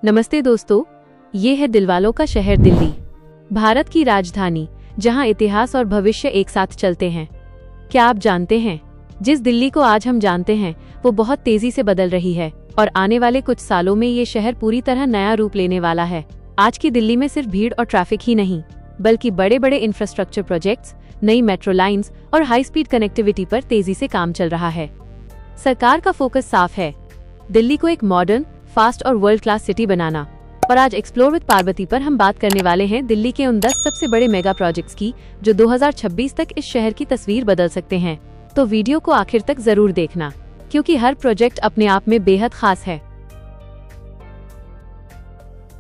नमस्ते दोस्तों, ये है दिलवालों का शहर दिल्ली, भारत की राजधानी, जहां इतिहास और भविष्य एक साथ चलते हैं। क्या आप जानते हैं, जिस दिल्ली को आज हम जानते हैं वो बहुत तेजी से बदल रही है और आने वाले कुछ सालों में ये शहर पूरी तरह नया रूप लेने वाला है। आज की दिल्ली में सिर्फ भीड़ और ट्रैफिक ही नहीं, बल्कि बड़े बड़े इंफ्रास्ट्रक्चर प्रोजेक्ट्स, नई मेट्रो लाइंस और हाई स्पीड कनेक्टिविटी पर तेजी से काम चल रहा है। सरकार का फोकस साफ है, दिल्ली को एक मॉडर्न, फास्ट और वर्ल्ड क्लास सिटी बनाना। और आज एक्सप्लोर विद पार्वती पर हम बात करने वाले हैं दिल्ली के उन 10 सबसे बड़े मेगा प्रोजेक्ट्स की, जो 2026 तक इस शहर की तस्वीर बदल सकते हैं। तो वीडियो को आखिर तक जरूर देखना, क्योंकि हर प्रोजेक्ट अपने आप में बेहद खास है।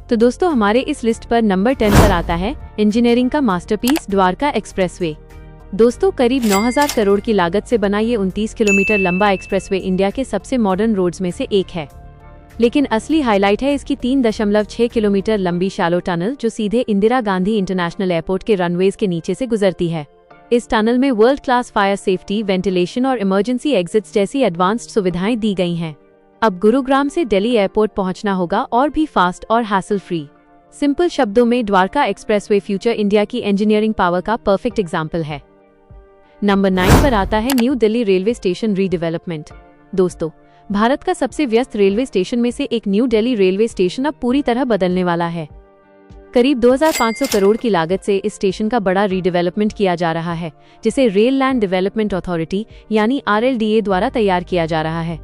तो दोस्तों, हमारे इस लिस्ट पर नंबर 10 पर आता है इंजीनियरिंग का मास्टरपीस द्वारका एक्सप्रेसवे। दोस्तों, करीब 9000 करोड़ की लागत से बना ये 29 किलोमीटर लंबा एक्सप्रेसवे इंडिया के सबसे मॉडर्न रोड्स में से एक है। लेकिन असली हाईलाइट है इसकी 3.6 किलोमीटर लंबी शैलो टनल, जो सीधे इंदिरा गांधी इंटरनेशनल एयरपोर्ट के रनवेज के नीचे से गुजरती है। इस टनल में world class fire safety, ventilation और इमरजेंसी एग्जिट्स जैसी एडवांस्ड सुविधाएं दी गई हैं। अब गुरुग्राम से दिल्ली एयरपोर्ट पहुंचना होगा और भी फास्ट और हैसल फ्री। सिंपल शब्दों में द्वारका एक्सप्रेसवे फ्यूचर इंडिया की इंजीनियरिंग पावर का परफेक्ट एग्जाम्पल है। नंबर 9 पर आता है new Delhi railway station redevelopment. दोस्तों, भारत का सबसे व्यस्त रेलवे स्टेशन में से एक न्यू दिल्ली रेलवे स्टेशन अब पूरी तरह बदलने वाला है। करीब 2500 करोड़ की लागत से इस स्टेशन का बड़ा रीडेवलपमेंट किया जा रहा है, जिसे रेल लैंड डेवलपमेंट अथॉरिटी यानी RLDA द्वारा तैयार किया जा रहा है।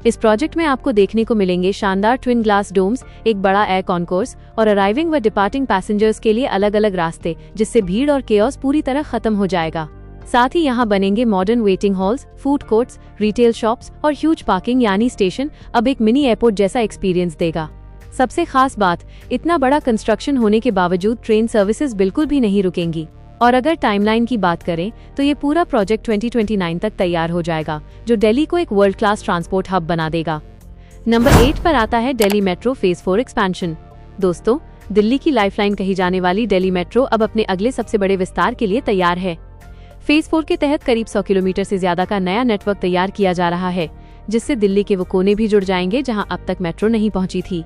इस प्रोजेक्ट में आपको देखने को मिलेंगे शानदार ट्विन ग्लास डोम्स, एक बड़ा एयर कॉन्कोर्स और अराइविंग व डिपार्टिंग पैसेंजर्स के लिए अलग अलग रास्ते, जिससे भीड़ और केओस पूरी तरह खत्म हो जाएगा। साथ ही यहाँ बनेंगे modern waiting halls, food courts, retail shops और ह्यूज पार्किंग, यानी स्टेशन अब एक मिनी एयरपोर्ट जैसा एक्सपीरियंस देगा। सबसे खास बात, इतना बड़ा कंस्ट्रक्शन होने के बावजूद ट्रेन सर्विसेज बिल्कुल भी नहीं रुकेंगी। और अगर टाइमलाइन की बात करें तो ये पूरा प्रोजेक्ट 2029 तक तैयार हो जाएगा, जो दिल्ली को एक वर्ल्ड क्लास ट्रांसपोर्ट हब बना देगा। नंबर 8 पर आता है दिल्ली मेट्रो फेज 4 एक्सपेंशन। दोस्तों, दिल्ली की लाइफलाइन कही जाने वाली दिल्ली मेट्रो अब अपने अगले सबसे बड़े विस्तार के लिए तैयार है। फेज 4 के तहत करीब 100 किलोमीटर से ज्यादा का नया नेटवर्क तैयार किया जा रहा है, जिससे दिल्ली के वो कोने भी जुड़ जाएंगे जहां अब तक मेट्रो नहीं पहुंची थी।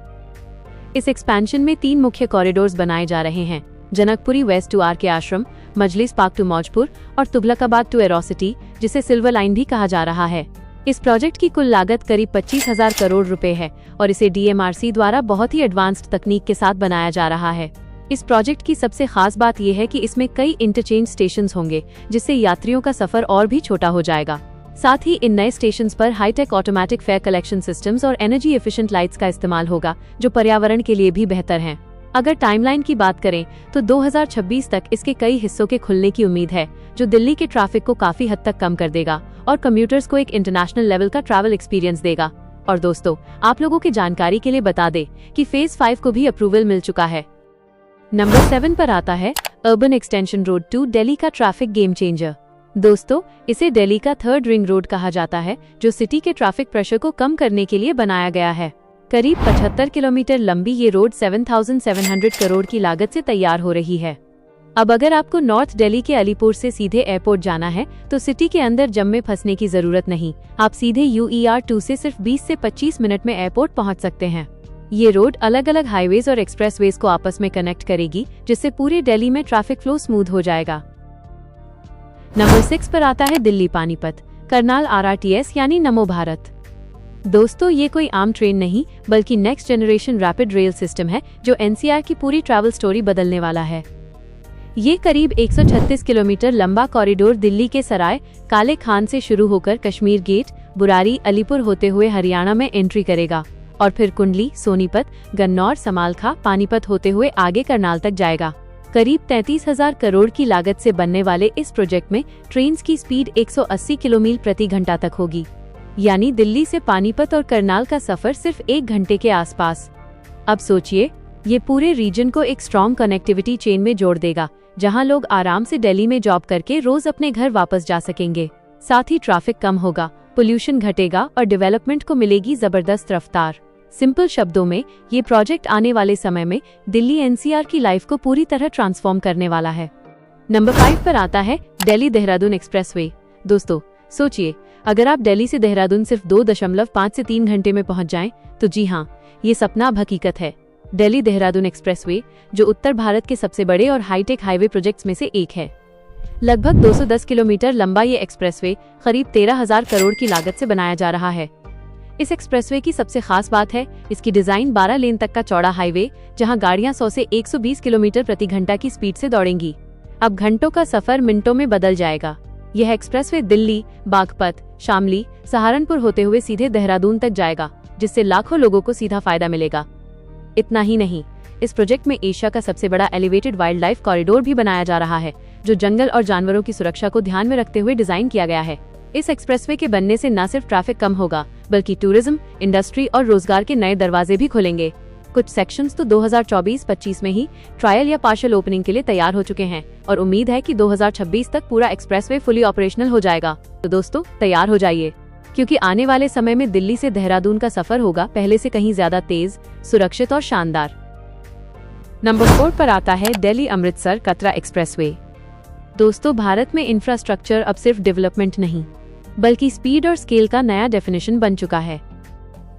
इस एक्सपेंशन में 3 मुख्य कॉरिडोर्स बनाए जा रहे हैं: जनकपुरी वेस्ट टू RK आश्रम, मजलिस पार्क टू मौजपुर और तुगलकाबाद टू एरोसिटी, जिसे सिल्वर लाइन भी कहा जा रहा है। इस प्रोजेक्ट की कुल लागत करीब 25,000 करोड़ रुपए है और इसे DMRC द्वारा बहुत ही एडवांस्ड तकनीक के साथ बनाया जा रहा है। इस प्रोजेक्ट की सबसे खास बात यह है कि इसमें कई इंटरचेंज स्टेशंस होंगे, जिससे यात्रियों का सफर और भी छोटा हो जाएगा। साथ ही इन नए स्टेशंस पर hi tech automatic fare collection systems और एनर्जी एफिशिएंट लाइट्स का इस्तेमाल होगा, जो पर्यावरण के लिए भी बेहतर हैं। अगर टाइमलाइन की बात करें तो 2026 तक इसके कई हिस्सों के खुलने की उम्मीद है, जो दिल्ली के ट्रैफिक को काफी हद तक कम कर देगा और कम्यूटर्स को एक इंटरनेशनल लेवल का ट्रैवल एक्सपीरियंस देगा। और दोस्तों, आप लोगों की जानकारी के लिए बता दें कि फेज 5 को भी अप्रूवल मिल चुका है। नंबर 7 पर आता है urban extension road to Delhi का ट्रैफिक गेम चेंजर। दोस्तों, इसे दिल्ली का 3rd रिंग रोड कहा जाता है, जो सिटी के ट्रैफिक प्रेशर को कम करने के लिए बनाया गया है। करीब 75 किलोमीटर लंबी ये रोड 7,700 करोड़ की लागत से तैयार हो रही है। अब अगर आपको नॉर्थ दिल्ली के अलीपुर से सीधे एयरपोर्ट जाना है तो सिटी के अंदर जम में फंसने की जरूरत नहीं। आप सीधे UER2 से सिर्फ 20 से 25 मिनट में एयरपोर्ट पहुंच सकते हैं। ये रोड अलग अलग हाईवेज और एक्सप्रेसवेज को आपस में कनेक्ट करेगी, जिससे पूरे दिल्ली में ट्रैफिक फ्लो स्मूथ हो जाएगा। नंबर 6 पर आता है दिल्ली पानीपत करनाल RRTS यानी नमो भारत। दोस्तों, ये कोई आम ट्रेन नहीं, बल्कि next generation rapid rail system है, जो NCR की पूरी ट्रैवल स्टोरी बदलने वाला है। ये करीब 136 किलोमीटर लंबा कॉरिडोर दिल्ली के सराय काले खान से शुरू होकर कश्मीर गेट, बुरारी, अलीपुर होते हुए हरियाणा में एंट्री करेगा और फिर कुंडली, सोनीपत, गन्नौर, समालखा, पानीपत होते हुए आगे करनाल तक जाएगा। करीब 33,000 करोड़ की लागत से बनने वाले इस प्रोजेक्ट में ट्रेन की स्पीड 180 किलोमीटर प्रति घंटा तक होगी, यानी दिल्ली से पानीपत और करनाल का सफर सिर्फ 1 घंटे के आसपास। अब सोचिए, ये पूरे रीजन को एक स्ट्रॉन्ग कनेक्टिविटी चेन में जोड़ देगा, जहां लोग आराम से दिल्ली में जॉब करके रोज अपने घर वापस जा सकेंगे। साथ ही ट्रैफिक कम होगा, पोल्यूशन घटेगा और डेवलपमेंट को मिलेगी जबरदस्त रफ्तार। सिंपल शब्दों में, ये प्रोजेक्ट आने वाले समय में दिल्ली NCR की लाइफ को पूरी तरह ट्रांसफॉर्म करने वाला है। नंबर 5 पर आता है दिल्ली देहरादून एक्सप्रेसवे। दोस्तों, सोचिए, अगर आप दिल्ली से देहरादून सिर्फ 2.5 से 3 घंटे में पहुंच जाएं, तो जी हाँ, ये सपना अब हकीकत है। दिल्ली देहरादून एक्सप्रेसवे, जो उत्तर भारत के सबसे बड़े और हाईटेक हाईवे प्रोजेक्ट्स में से एक है। लगभग 210 किलोमीटर लंबा ये एक्सप्रेसवे करीब 13,000 करोड़ की लागत से बनाया जा रहा है। इस एक्सप्रेसवे की सबसे खास बात है इसकी डिजाइन 12 लेन तक का चौड़ा हाईवे, जहां गाड़ियां 100 से 120 किलोमीटर प्रति घंटा की स्पीड से दौड़ेंगी। अब घंटों का सफर मिनटों में बदल जाएगा। यह एक्सप्रेसवे दिल्ली, बागपत, शामली, सहारनपुर होते हुए सीधे देहरादून तक जाएगा, जिससे लाखों लोगों को सीधा फायदा मिलेगा। इतना ही नहीं, इस प्रोजेक्ट में एशिया का सबसे बड़ा एलिवेटेड वाइल्ड लाइफ कॉरिडोर भी बनाया जा रहा है, जो जंगल और जानवरों की सुरक्षा को ध्यान में रखते हुए डिजाइन किया गया है। इस एक्सप्रेसवे के बनने से न सिर्फ ट्रैफिक कम होगा, बल्कि टूरिज्म, इंडस्ट्री और रोजगार के नए दरवाजे भी खुलेंगे। कुछ सेक्शंस तो 2024-25 में ही ट्रायल या पार्शियल ओपनिंग के लिए तैयार हो चुके हैं और उम्मीद है कि 2026 तक पूरा एक्सप्रेसवे फुली ऑपरेशनल हो जाएगा। तो दोस्तों, तैयार हो जाइए, क्योंकि आने वाले समय में दिल्ली से देहरादून का सफर होगा पहले से कहीं ज्यादा तेज, सुरक्षित और शानदार। नंबर 4 पर आता है दिल्ली अमृतसर कतरा एक्सप्रेसवे। दोस्तों, भारत में इंफ्रास्ट्रक्चर अब सिर्फ डेवलपमेंट नहीं, बल्कि स्पीड और स्केल का नया डेफिनेशन बन चुका है।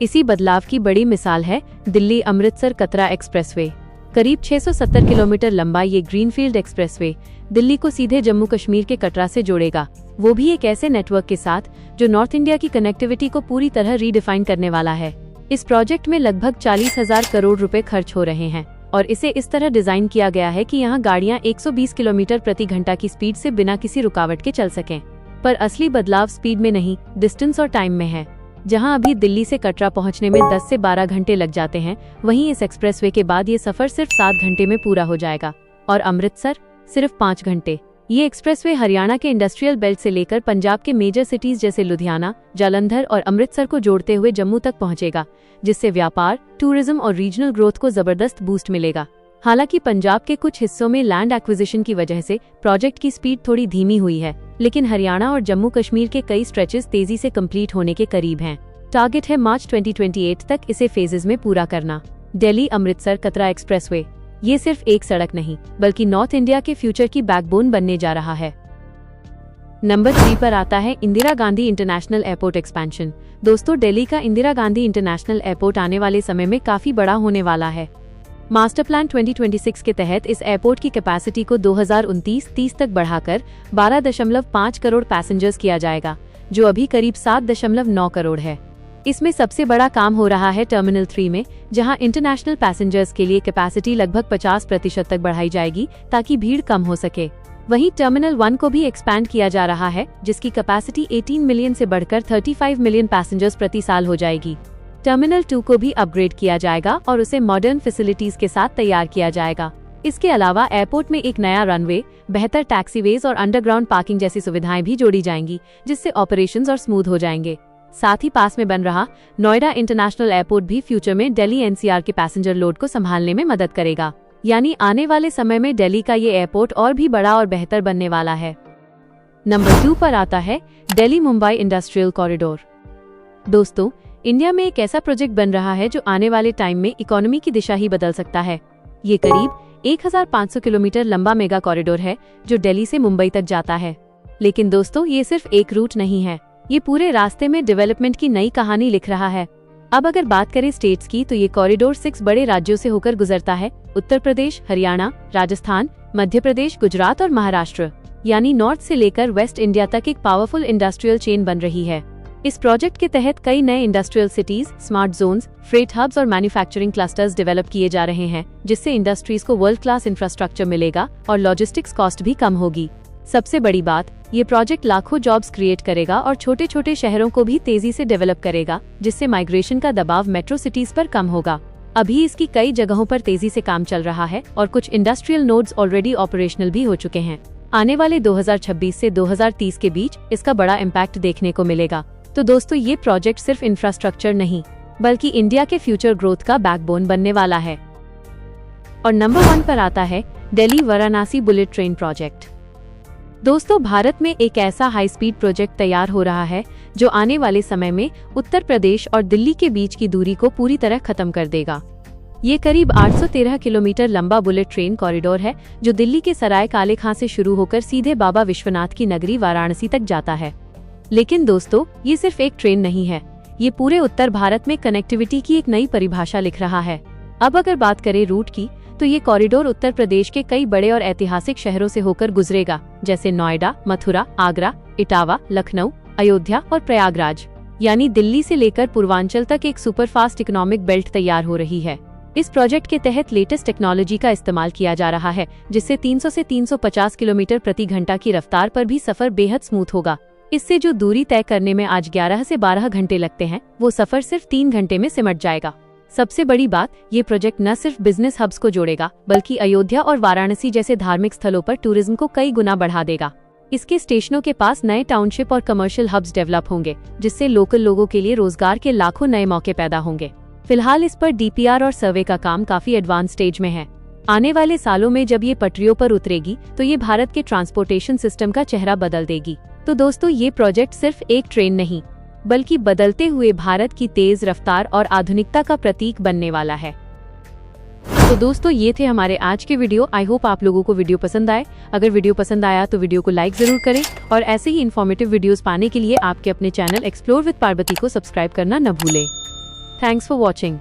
इसी बदलाव की बड़ी मिसाल है दिल्ली अमृतसर कतरा एक्सप्रेसवे। करीब 670 किलोमीटर लंबा ये ग्रीनफील्ड एक्सप्रेसवे दिल्ली को सीधे जम्मू कश्मीर के कटरा से जोड़ेगा, वो भी एक ऐसे नेटवर्क के साथ जो नॉर्थ इंडिया की कनेक्टिविटी को पूरी तरह रीडिफाइन करने वाला है। इस प्रोजेक्ट में लगभग 40,000 करोड़ रुपए खर्च हो रहे हैं और इसे इस तरह डिजाइन किया गया है कि यहाँ गाड़ियाँ 120 किलोमीटर प्रति घंटा की स्पीड से बिना किसी रुकावट के चल सकें। पर असली बदलाव स्पीड में नहीं, डिस्टेंस और टाइम में है। जहां अभी दिल्ली से कटरा पहुंचने में 10 से 12 घंटे लग जाते हैं, वहीं इस एक्सप्रेसवे के बाद ये सफर सिर्फ 7 घंटे में पूरा हो जाएगा और अमृतसर सिर्फ 5 घंटे। ये एक्सप्रेसवे हरियाणा के इंडस्ट्रियल बेल्ट से लेकर पंजाब के मेजर सिटीज जैसे लुधियाना, जालंधर और अमृतसर को जोड़ते हुए जम्मू तक पहुंचेगा, जिससे व्यापार, टूरिज्म और रीजनल ग्रोथ को जबरदस्त बूस्ट मिलेगा। हालांकि पंजाब के कुछ हिस्सों में लैंड एक्विजिशन की वजह से प्रोजेक्ट की स्पीड थोड़ी धीमी हुई है, लेकिन हरियाणा और जम्मू कश्मीर के कई स्ट्रेचेस तेजी से कंप्लीट होने के करीब हैं। टारगेट है मार्च 2028 तक इसे फेजेस में पूरा करना। दिल्ली अमृतसर कतरा एक्सप्रेसवे ये सिर्फ एक सड़क नहीं, बल्कि नॉर्थ इंडिया के फ्यूचर की बैकबोन बनने जा रहा है। नंबर 3 पर आता है Indira Gandhi international airport expansion. दोस्तों, दिल्ली का इंदिरा गांधी इंटरनेशनल एयरपोर्ट आने वाले समय में काफी बड़ा होने वाला है। मास्टर प्लान 2026 के तहत इस एयरपोर्ट की कैपेसिटी को 2029-30 तक बढ़ाकर 12.5 करोड़ पैसेंजर्स किया जाएगा, जो अभी करीब 7.9 करोड़ है। इसमें सबसे बड़ा काम हो रहा है टर्मिनल 3 में, जहां इंटरनेशनल पैसेंजर्स के लिए कैपेसिटी लगभग 50% तक बढ़ाई जाएगी ताकि भीड़ कम हो सके। वहीं टर्मिनल 1 को भी एक्सपैंड किया जा रहा है, जिसकी कैपेसिटी 18 मिलियन से बढ़कर 35 मिलियन पैसेंजर्स प्रति साल हो जाएगी। टर्मिनल 2 को भी अपग्रेड किया जाएगा और उसे मॉडर्न फैसिलिटीज के साथ तैयार किया जाएगा। इसके अलावा एयरपोर्ट में एक नया रनवे, बेहतर टैक्सीवेज और अंडरग्राउंड पार्किंग जैसी सुविधाएं भी जोड़ी जाएंगी, जिससे ऑपरेशंस और स्मूथ हो जाएंगे। साथ ही पास में बन रहा नोएडा इंटरनेशनल एयरपोर्ट भी फ्यूचर में दिल्ली एनसीआर के पैसेंजर लोड को संभालने में मदद करेगा। यानी आने वाले समय में दिल्ली का ये एयरपोर्ट और भी बड़ा और बेहतर बनने वाला है। नंबर 2 पर आता है दिल्ली मुंबई इंडस्ट्रियल कॉरिडोर। दोस्तों, इंडिया में एक ऐसा प्रोजेक्ट बन रहा है जो आने वाले टाइम में इकोनॉमी की दिशा ही बदल सकता है। ये करीब 1500 किलोमीटर लंबा मेगा कॉरिडोर है जो दिल्ली से मुंबई तक जाता है। लेकिन दोस्तों, ये सिर्फ एक रूट नहीं है, ये पूरे रास्ते में डेवलपमेंट की नई कहानी लिख रहा है। अब अगर बात करें स्टेट्स की, तो ये कॉरिडोर 6 बड़े राज्यों से होकर गुजरता है: उत्तर प्रदेश, हरियाणा, राजस्थान, मध्य प्रदेश, गुजरात और महाराष्ट्र। यानी नॉर्थ से लेकर वेस्ट इंडिया तक एक पावरफुल इंडस्ट्रियल चेन बन रही है। इस प्रोजेक्ट के तहत कई नए industrial cities, smart zones, freight hubs और मैन्युफैक्चरिंग क्लस्टर्स डेवलप किए जा रहे हैं, जिससे इंडस्ट्रीज को वर्ल्ड क्लास इंफ्रास्ट्रक्चर मिलेगा और लॉजिस्टिक्स कॉस्ट भी कम होगी। सबसे बड़ी बात, ये प्रोजेक्ट लाखों जॉब्स क्रिएट करेगा और छोटे छोटे शहरों को भी तेजी से डेवलप करेगा, जिससे माइग्रेशन का दबाव मेट्रो सिटीज पर कम होगा। अभी इसकी कई जगहों पर तेजी से काम चल रहा है और कुछ इंडस्ट्रियल नोड्स ऑलरेडी ऑपरेशनल भी हो चुके हैं। आने वाले 2026 से 2030 के बीच इसका बड़ा इम्पैक्ट देखने को मिलेगा। तो दोस्तों, ये प्रोजेक्ट सिर्फ इंफ्रास्ट्रक्चर नहीं, बल्कि इंडिया के फ्यूचर ग्रोथ का बैकबोन बनने वाला है। और नंबर 1 पर आता है Delhi Varanasi bullet train project. दोस्तों, भारत में एक ऐसा हाई स्पीड प्रोजेक्ट तैयार हो रहा है जो आने वाले समय में उत्तर प्रदेश और दिल्ली के बीच की दूरी को पूरी तरह खत्म कर देगा। ये करीब 813 किलोमीटर लंबा बुलेट ट्रेन कॉरिडोर है जो दिल्ली के सराय काले खां से शुरू होकर सीधे बाबा विश्वनाथ की नगरी वाराणसी तक जाता है। लेकिन दोस्तों, ये सिर्फ एक ट्रेन नहीं है, ये पूरे उत्तर भारत में कनेक्टिविटी की एक नई परिभाषा लिख रहा है। अब अगर बात करें रूट की, तो ये कॉरिडोर उत्तर प्रदेश के कई बड़े और ऐतिहासिक शहरों से होकर गुजरेगा, जैसे नोएडा, मथुरा, आगरा, इटावा, लखनऊ, अयोध्या और प्रयागराज। यानी दिल्ली से लेकर पूर्वांचल तक एक सुपरफास्ट इकोनॉमिक बेल्ट तैयार हो रही है। इस प्रोजेक्ट के तहत लेटेस्ट टेक्नोलॉजी का इस्तेमाल किया जा रहा है, जिससे 300 से 350 किलोमीटर प्रति घंटा की रफ्तार पर भी सफर बेहद स्मूथ होगा। इससे जो दूरी तय करने में आज 11 से 12 घंटे लगते हैं, वो सफर सिर्फ 3 घंटे में सिमट जाएगा। सबसे बड़ी बात, ये प्रोजेक्ट न सिर्फ बिजनेस हब्स को जोड़ेगा, बल्कि अयोध्या और वाराणसी जैसे धार्मिक स्थलों पर टूरिज्म को कई गुना बढ़ा देगा। इसके स्टेशनों के पास नए टाउनशिप और कमर्शियल हब्स डेवलप होंगे, जिससे लोकल लोगों के लिए रोजगार के लाखों नए मौके पैदा होंगे। फिलहाल इस पर डीपीआर और सर्वे का काम काफी एडवांस स्टेज में है। आने वाले सालों में जब ये पटरियों पर उतरेगी, तो ये भारत के ट्रांसपोर्टेशन सिस्टम का चेहरा बदल देगी। तो दोस्तों, ये प्रोजेक्ट सिर्फ एक ट्रेन नहीं, बल्कि बदलते हुए भारत की तेज रफ्तार और आधुनिकता का प्रतीक बनने वाला है। तो दोस्तों, ये थे हमारे आज के वीडियो। आई होप आप लोगों को वीडियो पसंद आए। अगर वीडियो पसंद आया तो वीडियो को लाइक जरूर करें, और ऐसे ही इन्फॉर्मेटिव वीडियोस पाने के लिए आपके अपने चैनल एक्सप्लोर विद पार्वती को सब्सक्राइब करना न भूलें। Thanks for watching.